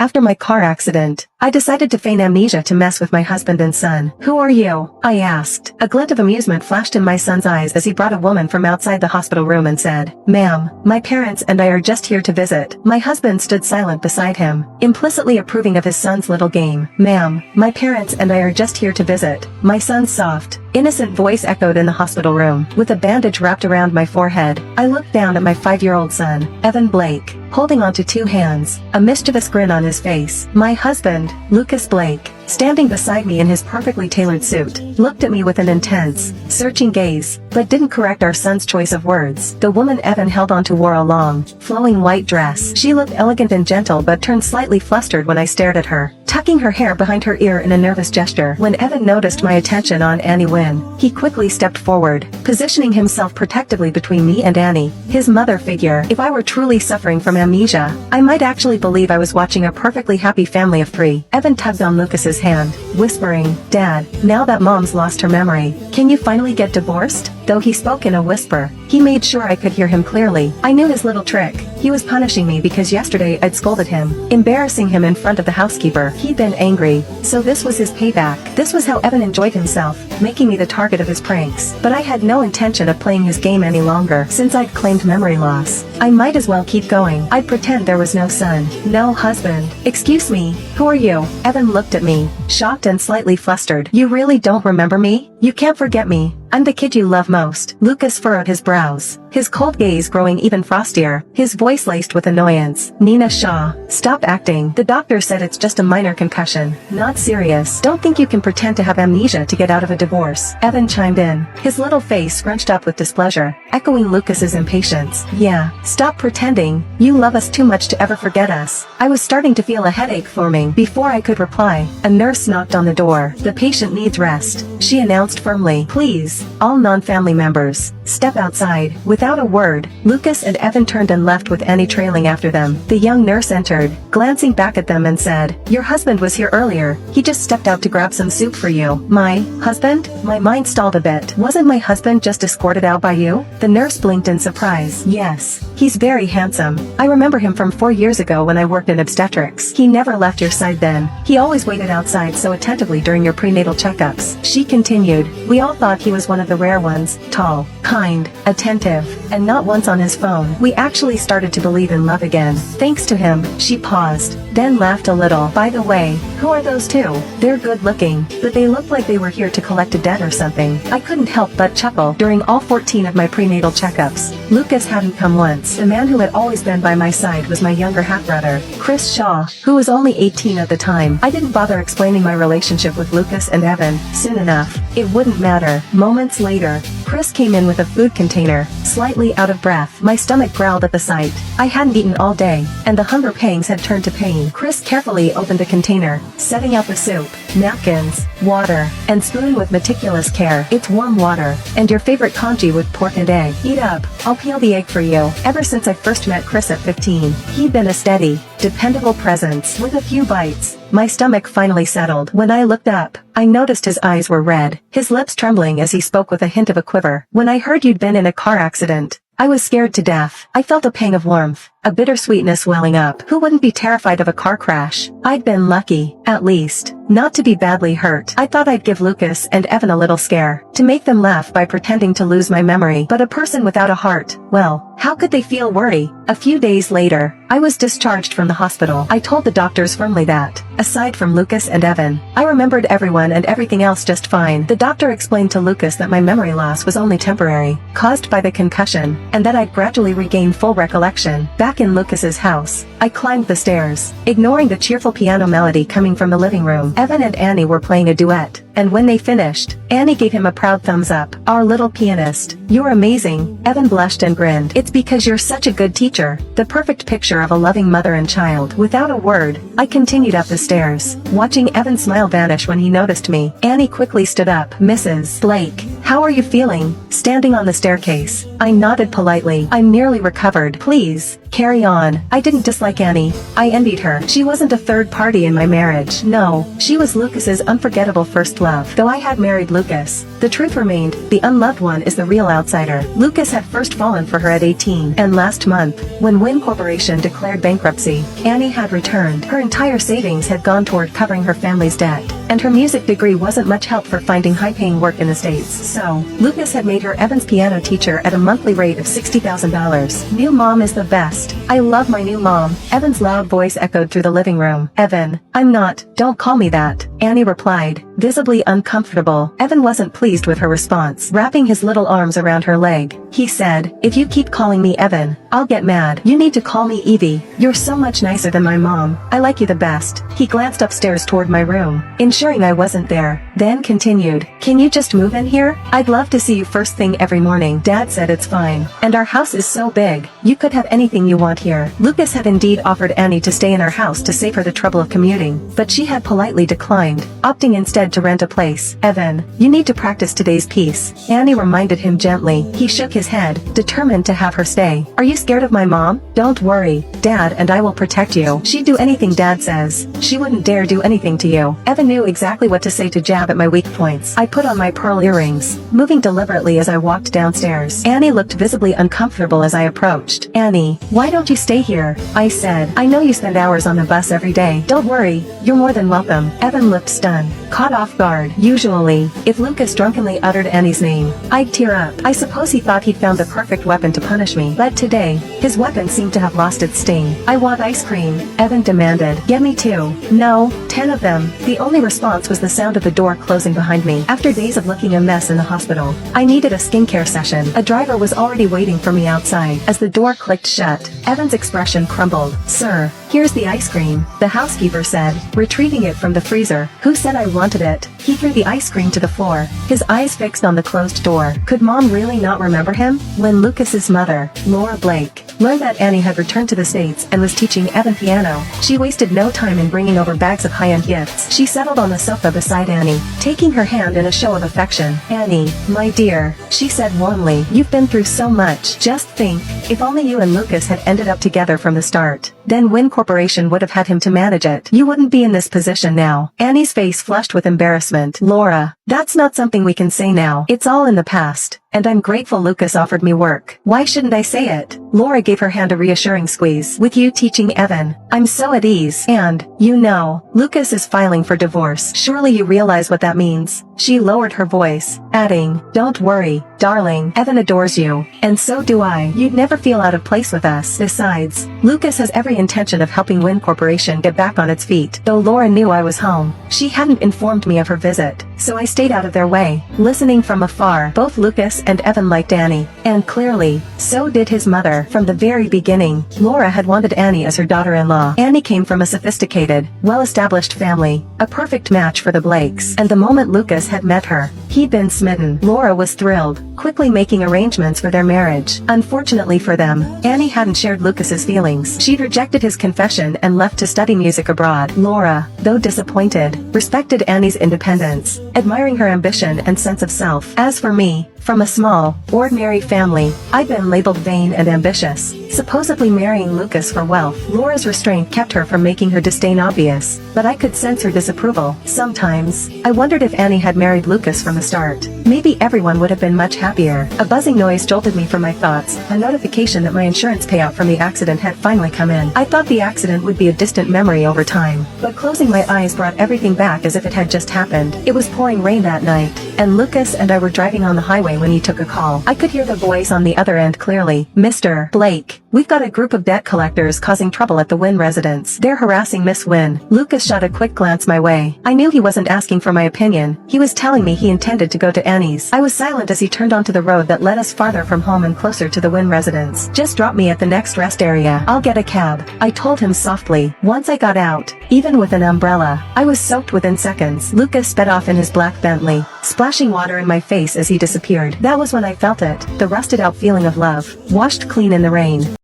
After my car accident, I decided to feign amnesia to mess with my husband and son. Who are you? I asked. A glint of amusement flashed in my son's eyes as he brought a woman from outside the hospital room and said, "Ma'am, my parents and I are just here to visit." My husband stood silent beside him, implicitly approving of his son's little game. "Ma'am, my parents and I are just here to visit." My son's soft, innocent voice echoed in the hospital room. With a bandage wrapped around my forehead, I looked down at my 5-year-old son, Evan Blake, holding onto 2 hands, a mischievous grin on his face. My husband, Lucas Blake, standing beside me in his perfectly tailored suit, looked at me with an intense, searching gaze, but didn't correct our son's choice of words. The woman Evan held onto wore a long, flowing white dress. She looked elegant and gentle but turned slightly flustered when I stared at her, tucking her hair behind her ear in a nervous gesture. When Evan noticed my attention on Annie Wynn, he quickly stepped forward, positioning himself protectively between me and Annie, his mother figure. If I were truly suffering from amnesia, I might actually believe I was watching a perfectly happy family of 3. Evan tugged on Lucas's hand, whispering, "Dad, now that Mom's lost her memory, can you finally get divorced?" Though he spoke in a whisper, he made sure I could hear him clearly. I knew his little trick. He was punishing me because yesterday I'd scolded him, embarrassing him in front of the housekeeper. He'd been angry, so this was his payback. This was how Evan enjoyed himself, making me the target of his pranks. But I had no intention of playing his game any longer. Since I'd claimed memory loss, I might as well keep going. I'd pretend there was no son, no husband. "Excuse me, who are you?" Evan looked at me, shocked and slightly flustered. "You really don't remember me? You can't forget me. I'm the kid you love most." Lucas furrowed his brows, his cold gaze growing even frostier, his voice laced with annoyance. "Nina Shaw, stop acting. The doctor said it's just a minor concussion, not serious. Don't think you can pretend to have amnesia to get out of a divorce." Evan chimed in, his little face scrunched up with displeasure, echoing Lucas's impatience. "Yeah, stop pretending. You love us too much to ever forget us." I was starting to feel a headache forming. Before I could reply, a nurse knocked on the door. "The patient needs rest," she announced firmly. "Please, all non-family members, step outside." Without a word, Lucas and Evan turned and left with Annie trailing after them. The young nurse entered, glancing back at them and said, "Your husband was here earlier. He just stepped out to grab some soup for you." "My husband?" My mind stalled a bit. "Wasn't my husband just escorted out by you?" The nurse blinked in surprise. "Yes, he's very handsome. I remember him from 4 years ago when I worked in obstetrics. He never left your side then. He always waited outside so attentively during your prenatal checkups." She continued, "We all thought he was one of the rare ones, tall, kind, attentive, and not once on his phone. We actually started to believe in love again, thanks to him." She paused, then laughed a little. "By the way, who are those 2? They're good looking, but they look like they were here to collect a debt or something." I couldn't help but chuckle. During all 14 of my prenatal checkups, Lucas hadn't come once. The man who had always been by my side was my younger half-brother, Chris Shaw, who was only 18 at the time. I didn't bother explaining my relationship with Lucas and Evan. Soon enough, it wouldn't matter. Moments later, Chris came in with a food container, slightly out of breath. My stomach growled at the sight. I hadn't eaten all day, and the hunger pangs had turned to pain. Chris carefully opened the container, setting out the soup, napkins, water, and spoon with meticulous care. "It's warm water, and your favorite congee with pork and egg. Eat up, I'll peel the egg for you." Ever since I first met Chris at 15, he'd been a steady, dependable presence. With a few bites, my stomach finally settled. When I looked up, I noticed his eyes were red, his lips trembling as he spoke with a hint of a quiver. "When I heard you'd been in a car accident, I was scared to death." I felt a pang of warmth, a bittersweetness welling up. Who wouldn't be terrified of a car crash? I'd been lucky, at least, not to be badly hurt. I thought I'd give Lucas and Evan a little scare, to make them laugh by pretending to lose my memory. But a person without a heart, well, how could they feel worry? A few days later, I was discharged from the hospital. I told the doctors firmly that, aside from Lucas and Evan, I remembered everyone and everything else just fine. The doctor explained to Lucas that my memory loss was only temporary, caused by the concussion, and that I'd gradually regain full recollection. Back in Lucas's house, I climbed the stairs, ignoring the cheerful piano melody coming from the living room. Evan and Annie were playing a duet, and when they finished, Annie gave him a proud thumbs up. "Our little pianist, you're amazing." Evan blushed and grinned. "It's because you're such a good teacher, the perfect picture of a loving mother and child." Without a word, I continued up the stairs, watching Evan's smile vanish when he noticed me. Annie quickly stood up. "Mrs. Blake, How are you feeling? Standing on the staircase. I nodded politely. I'm nearly recovered. Please, carry on. I didn't dislike Annie. I envied her. She wasn't a third party in my marriage. No, she was Lucas's unforgettable first love. Though I had married Lucas, the truth remained, the unloved one is the real outsider. Lucas had first fallen for her at 18, and last month, when Wynn Corporation declared bankruptcy, Annie had returned. Her entire savings had gone toward covering her family's debt, and her music degree wasn't much help for finding high-paying work in the States. So, Lucas had made her Evan's piano teacher at a monthly rate of $60,000. New mom is the best. I love my new mom. Evan's loud voice echoed through the living room. Evan, I'm not, don't call me that, Annie replied, visibly uncomfortable. Evan wasn't pleased with her response. Wrapping his little arms around her leg, he said, if you keep calling me Evan, I'll get mad. You need to call me Evie. You're so much nicer than my mom. I like you the best. He glanced upstairs toward my room, ensuring I wasn't there, then continued, can you just move in here? I'd love to see you first thing every morning. Dad said it's fine. And our house is so big. You could have anything you want here. Lucas had indeed offered Annie to stay in our house to save her the trouble of commuting, but she had politely declined, opting instead to rent a place. Evan, you need to practice today's piece, Annie reminded him gently. He shook his head, determined to have her stay. Are you scared of my mom? Don't worry, Dad and I will protect you. She'd do anything Dad says. She wouldn't dare do anything to you. Evan knew exactly what to say to jab at my weak points. I put on my pearl earrings, moving deliberately as I walked downstairs. Annie looked visibly uncomfortable as I approached. Annie, why don't you stay here? I said. I know you spend hours on the bus every day. Don't worry, you're more than welcome. Evan looked stunned, caught off guard. Usually, if Lucas drunkenly uttered Annie's name, I'd tear up. I suppose he thought he'd found the perfect weapon to punish me. But today, his weapon seemed to have lost its sting. I want ice cream, Evan demanded. Get me 2. No, 10 of them. The only response was the sound of the door closing behind me. After days of looking a mess in the hospital, I needed a skincare session. A driver was already waiting for me outside. As the door clicked shut, Evan's expression crumbled. Sir, here's the ice cream, the housekeeper said, retrieving it from the freezer. Who said I wanted it? He threw the ice cream to the floor, his eyes fixed on the closed door. Could Mom really not remember him? When Lucas's mother, Laura Blake, learned that Annie had returned to the States and was teaching Evan piano, she wasted no time in bringing over bags of high-end gifts. She settled on the sofa beside Annie, taking her hand in a show of affection. Annie, my dear, she said warmly, you've been through so much. Just think, if only you and Lucas had ended up together from the start. Then Wynn Corporation would have had him to manage it. You wouldn't be in this position now. Annie's face flushed with embarrassment. Laura, that's not something we can say now. It's all in the past. And I'm grateful Lucas offered me work. Why shouldn't I say it? Laura gave her hand a reassuring squeeze. With you teaching Evan, I'm so at ease. And, you know, Lucas is filing for divorce. Surely you realize what that means. She lowered her voice, adding, don't worry, darling. Evan adores you. And so do I. You'd never feel out of place with us. Besides, Lucas has every intention of helping Wynn Corporation get back on its feet. Though Laura knew I was home, she hadn't informed me of her visit, so I stayed out of their way, listening from afar. Both Lucas and Evan liked Annie, and clearly, so did his mother. From the very beginning, Laura had wanted Annie as her daughter-in-law. Annie came from a sophisticated, well-established family, a perfect match for the Blakes, and the moment Lucas had met her, he'd been smitten. Laura was thrilled, quickly making arrangements for their marriage. Unfortunately for them, Annie hadn't shared Lucas's feelings. She'd rejected his confession and left to study music abroad. Laura, though disappointed, respected Annie's independence, admiring her ambition and sense of self. As for me, from a small, ordinary family, I'd been labeled vain and ambitious, supposedly marrying Lucas for wealth. Laura's restraint kept her from making her disdain obvious, but I could sense her disapproval. Sometimes, I wondered if Annie had married Lucas from the start. Maybe everyone would have been much happier. A buzzing noise jolted me from my thoughts, a notification that my insurance payout from the accident had finally come in. I thought the accident would be a distant memory over time, but closing my eyes brought everything back as if it had just happened. It was pouring rain that night, and Lucas and I were driving on the highway when he took a call. I could hear the voice on the other end clearly. Mr. Blake, we've got a group of debt collectors causing trouble at the Wynn residence. They're harassing Miss Wynn. Lucas shot a quick glance my way. I knew he wasn't asking for my opinion. He was telling me he intended to go to Annie's. I was silent as he turned onto the road that led us farther from home and closer to the Wynn residence. Just drop me at the next rest area. I'll get a cab, I told him softly. Once I got out, even with an umbrella, I was soaked within seconds. Lucas sped off in his black Bentley, splashing water in my face as he disappeared. That was when I felt it, the rusted out feeling of love, washed clean in the rain.